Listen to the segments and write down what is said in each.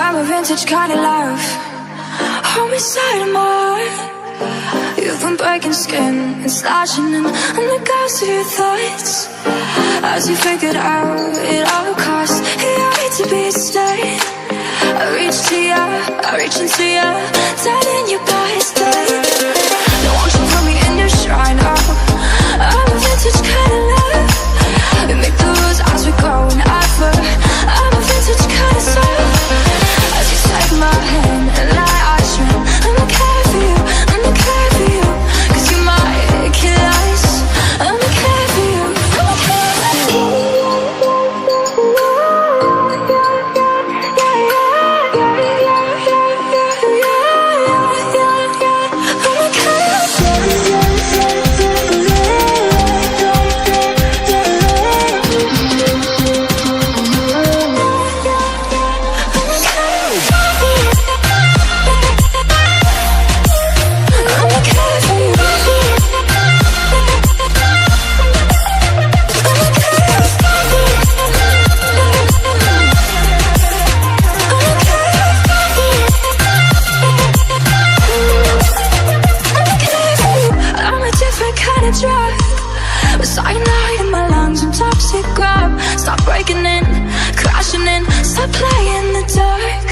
I'm a vintage kind of love. Homicide of my heart. You've been breaking skin and slashing in the ghosts of your thoughts. As you figured out it all costs, you hate to be a state. I reach to you, I reach into you, dead in your body state. Don't want you put me in your shrine, oh. I'm a vintage kind of love. We make the rules as we go and ever. I'm a vintage kind of soul. As you take my hand and light our trend, I'ma care for you, I'ma care for you. Cause you're my killers. I'ma care for you, I'ma care for you. Cyanide in my lungs and toxic grab. Stop breaking in, crashing in, stop playing the dark.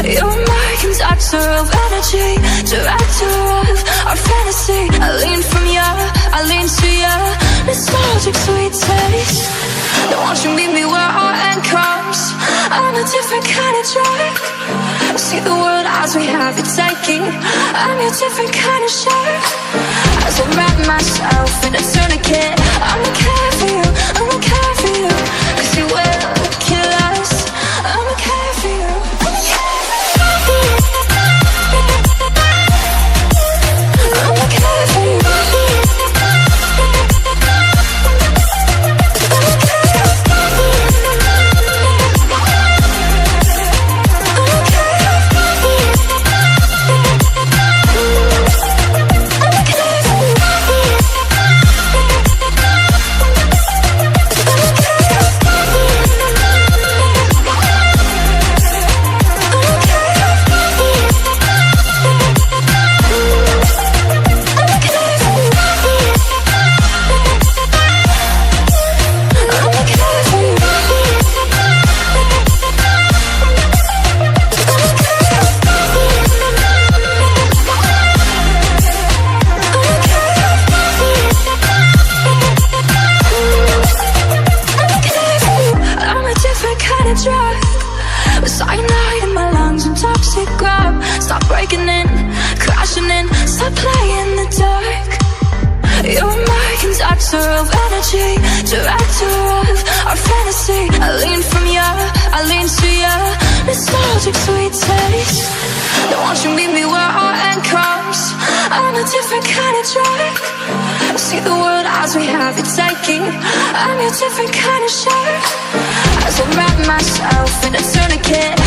You're a American doctor of energy, director of our fantasy. I lean from you, I lean to you, nostalgic sweet taste. Don't want you meet me where our end comes. I'm a different kind of drug. See the world as we have it taking. I'm your different kind of shark. As I wrap myself in a tourniquet, I'ma care for you, I'ma care for you. Cause you will kill us. I'ma care for you, I'ma care for you. I'ma care for you. Cyanide in my lungs and toxic grab. Stop breaking in, crashing in, stop playing the dark. You're a American doctor of energy, director of our fantasy. I lean from you, I lean to you, nostalgic sweet taste. Don't want you meet me where our end comes. I'm a different kind of drug. See the world as we have it taking. I'm your different kind of shark. As I wrap myself in a tourniquet,